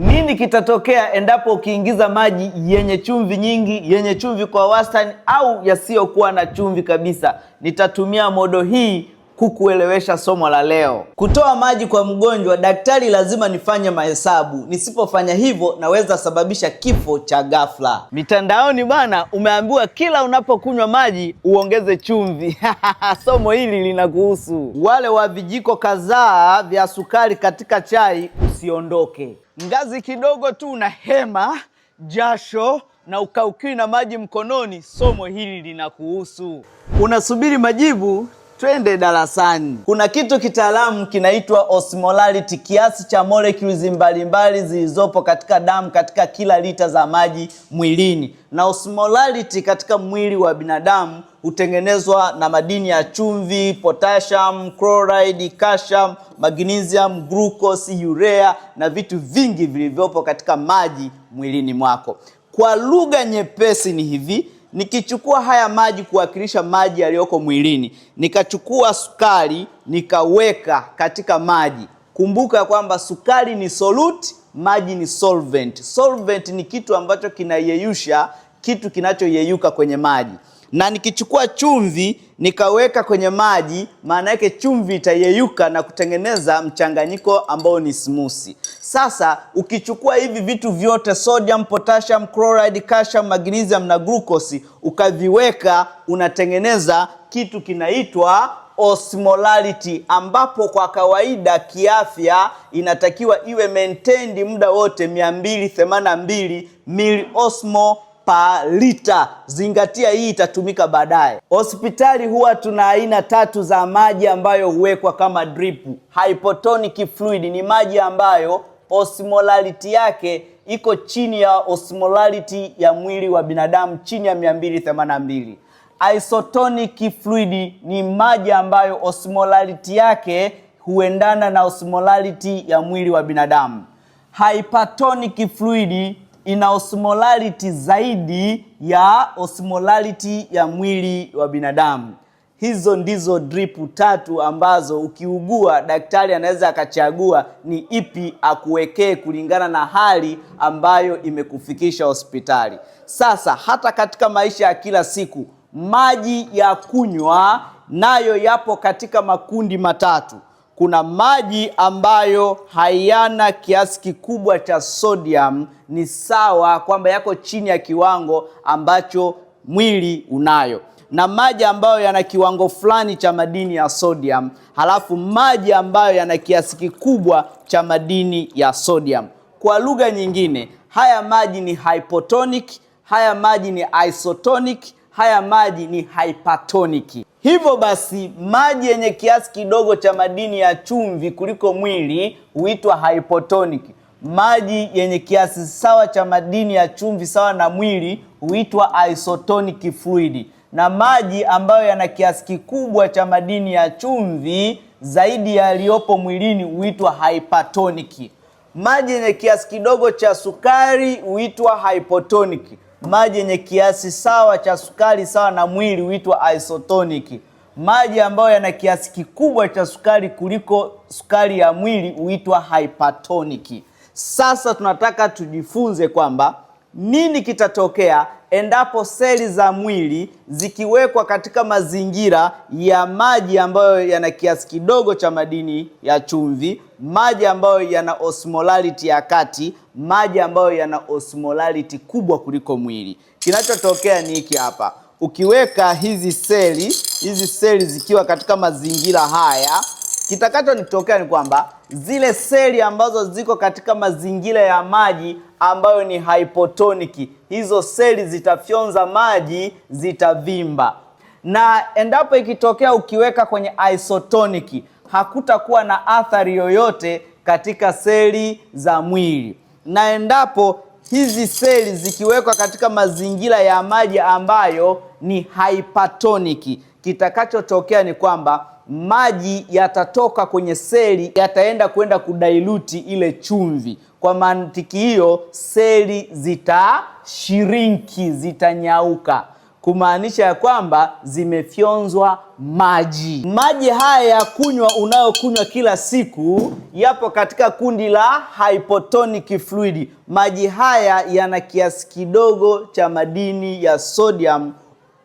Nini kitatokea endapo ukiingiza maji yenye chumvi nyingi, yenye chumvi kwa wastani au yasiyokuwa na chumvi kabisa? Nitatumia modo hii kukuelewesha somo la leo. Kutoa maji kwa mgonjwa, daktari lazima nifanye mahesabu. Nisipofanya hivyo naweza sababisha kifo cha ghafla. Mitandaoni bana, umeambiwa kila unapokunywa maji uongeze chumvi. Somo hili linakuhusu. Wale wa vijiko kadhaa vya sukari katika chai, usiondoke. Ngazi kidogo tu na hema, jasho na ukaukiwi na maji mkononi, somo hili linakuhusu. Unasubiri majibu? Twende darasani. Kuna kitu kitaalamu kinaitwa osmolarity, kiasi cha molecules mbalimbali zilizopo katika damu katika kila lita za maji mwilini. Na osmolarity katika mwili wa binadamu hutengenezwa na madini ya chumvi, potassium, chloride, calcium, magnesium, glucose, urea na vitu vingi vilivyopo katika maji mwilini mwako. Kwa lugha nyepesi ni hivi: nikichukua haya maji kuwakilisha maji yaliyoko mwilini, nikachukua sukari nikaweka katika maji. Kumbuka kwamba sukari ni solute, maji ni solvent. Solvent ni kitu ambacho kinayeyusha kitu kinachoyeyuka kwenye maji. Na nikichukua chumvi nikaweka kwenye maji, maana yake chumvi itayeyuka na kutengeneza mchanganyiko ambao ni smoothie. Sasa ukichukua hivi vitu vyote, sodium, potassium, chloride, calcium, magnesium na glucose, ukaviweka, unatengeneza kitu kinaitwa osmolarity, ambapo kwa kawaida kiafya inatakiwa iwe maintained muda wote 282 milliosmol per lita. Zingatia, hii itatumika baadaye. Hospitali huwa tuna aina 3 za maji ambayo huwekwa kama drip. Hypotonic fluid ni maji ambayo osmolarity yake iko chini ya osmolarity ya mwili wa binadamu, chini ya 282. Isotonic fluid ni maji ambayo osmolarity yake huendana na osmolarity ya mwili wa binadamu. Hypertonic fluid ina osmolarity zaidi ya osmolarity ya mwili wa binadamu. Hizo ndizo drip 3 ambazo ukiugua daktari anaweza akachagua ni ipi akuwekee kulingana na hali ambayo imekufikisha hospitali. Sasa hata katika maisha ya kila siku, maji ya kunywa nayo yapo katika makundi matatu. Kuna maji ambayo hayana kiasi kikubwa cha sodium, ni sawa kwamba yako chini ya kiwango ambacho mwili unayo, na maji ambayo yana kiwango fulani cha madini ya sodium, halafu maji ambayo yana kiasi kikubwa cha madini ya sodium. Kwa lugha nyingine, haya maji ni hypotonic, haya maji ni isotonic, haya maji ni hypertonic. Hivyo basi, maji yenye kiasi kidogo cha madini ya chumvi kuliko mwili huitwa hypotonic. Maji yenye kiasi sawa cha madini ya chumvi sawa na mwili huitwa isotonic fluid. Na maji ambayo yana kiasi kikubwa cha madini ya chumvi zaidi ya yaliyopo mwilini huitwa hypertonic. Maji yenye kiasi kidogo cha sukari huitwa hypotonic. Maji yenye kiasi sawa cha sukari sawa na mwili huitwa isotonic. Maji ambayo yana kiasi kikubwa cha sukari kuliko sukari ya mwili huitwa hypertonic. Sasa tunataka tujifunze kwamba nini kitatokea endapo seli za mwili zikiwekwa katika mazingira ya maji ambayo yana kiasi kidogo cha madini ya chumvi, maji ambayo yana osmolarity ya kati, maji ambayo yana osmolarity kubwa kuliko mwili. Kinachotokea ni hiki hapa. Ukiweka hizi seli zikiwa katika mazingira haya, kitakachotokea ni kwamba zile seli ambazo ziko katika mazingira ya maji ambayo ni hypotonic, hizo seli zitafyonza maji, zitavimba. Na endapo ikitokea ukiweka kwenye isotonic, hakutakuwa na athari yoyote katika seli za mwili. Na endapo hizi seli zikiwekwa katika mazingira ya maji ambayo ni hypertonic, kitakachotokea ni kwamba maji yatatoka kwenye seli, yataenda kwenda kudailuti ile chumvi. Kwa mantiki hiyo, seli zitashrinki, zitanyauka. kumaanisha ya kwamba zimefyonzwa maji. Maji haya ya kunywa unayokunywa kila siku yapo katika kundi la hypotonic fluid. Maji haya yana kiasi kidogo cha madini ya sodium.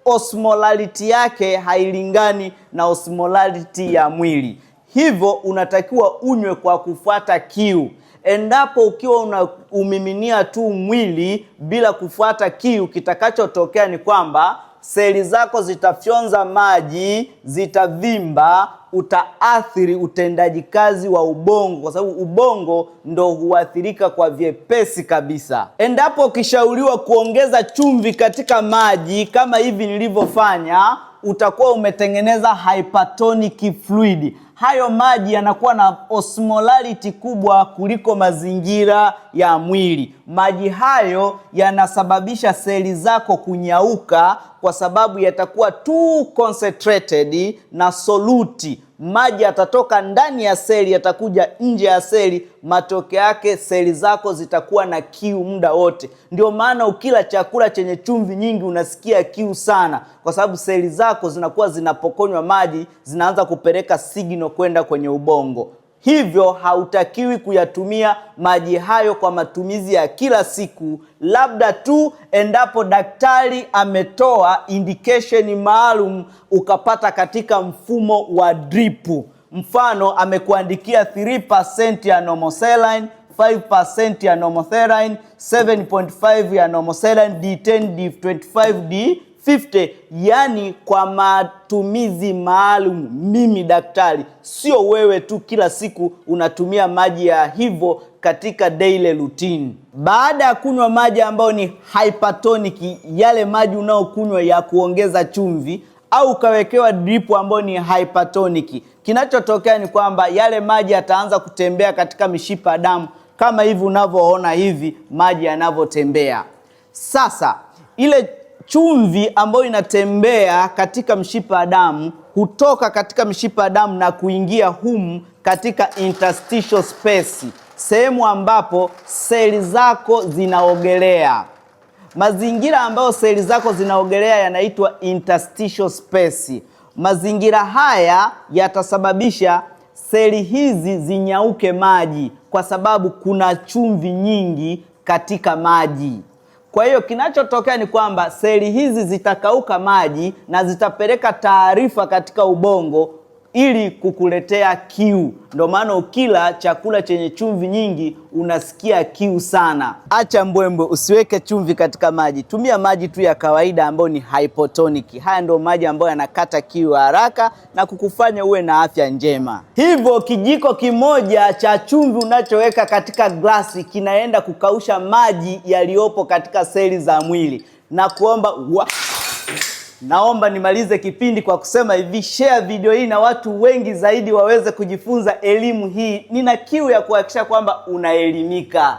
Osmolality yake hailingani na osmolality ya mwili. Hivyo unatakiwa unywe kwa kufuata kiu. Endapo ukiwa umiminia tu mwili bila kufuata kiu, kitakachotokea ni kwamba seli zako zitafyonza maji, zitavimba, utaathiri utendaji kazi wa ubongo, kwa sababu ubongo ndo huathirika kwa vyepesi kabisa. Endapo ukishauriwa kuongeza chumvi katika maji kama hivi nilivyofanya, utakuwa umetengeneza hypertonic fluid. Hayo maji yanakuwa na osmolality kubwa kuliko mazingira ya mwili. Maji hayo yanasababisha seli zako kunyauka kwa sababu yatakuwa too concentrated na soluti. Maji yatatoka ndani ya seli yatakuja nje ya seli, matokeo yake seli zako zitakuwa na kiu muda wote. Ndio maana ukila chakula chenye chumvi nyingi unasikia kiu sana, kwa sababu seli zako zinakuwa zinapokonywa maji, zinaanza kupeleka signal kwenda kwenye ubongo. Hivyo hautakiwi kuyatumia maji hayo kwa matumizi ya kila siku, labda tu endapo daktari ametoa indication maalum ukapata katika mfumo wa drip. Mfano amekuandikia 3% ya normal saline, 5% ya normal saline, 7.5 ya normal saline, D10, D25, D50, yani kwa matumizi maalum. Mimi daktari, sio wewe tu kila siku unatumia maji ya hivyo katika daily routine. Baada ya kunywa maji ambayo ni hypertonic, yale maji unaokunywa ya kuongeza chumvi, au ukawekewa drip ambayo ni hypertonic, kinachotokea ni kwamba yale maji yataanza kutembea katika mishipa ya damu kama hivi unavyoona hivi maji yanavyotembea. Sasa ile chumvi ambayo inatembea katika mshipa wa damu hutoka katika mshipa wa damu na kuingia humu katika interstitial space, sehemu ambapo seli zako zinaogelea. Mazingira ambayo seli zako zinaogelea yanaitwa interstitial space. Mazingira haya yatasababisha seli hizi zinyauke maji kwa sababu kuna chumvi nyingi katika maji. Kwa hiyo kinachotokea ni kwamba seli hizi zitakauka maji na zitapeleka taarifa katika ubongo ili kukuletea kiu. Ndio maana ukila chakula chenye chumvi nyingi unasikia kiu sana. Acha mbwembwe, usiweke chumvi katika maji. Tumia maji tu ya kawaida ambayo ni hypotonic. Haya ndio maji ambayo yanakata kiu haraka na kukufanya uwe na afya njema. Hivyo kijiko kimoja cha chumvi unachoweka katika glasi kinaenda kukausha maji yaliyopo katika seli za mwili. Na kuomba naomba nimalize kipindi kwa kusema hivi, share video hii na watu wengi zaidi waweze kujifunza elimu hii. Nina kiu ya kuhakikisha kwamba unaelimika.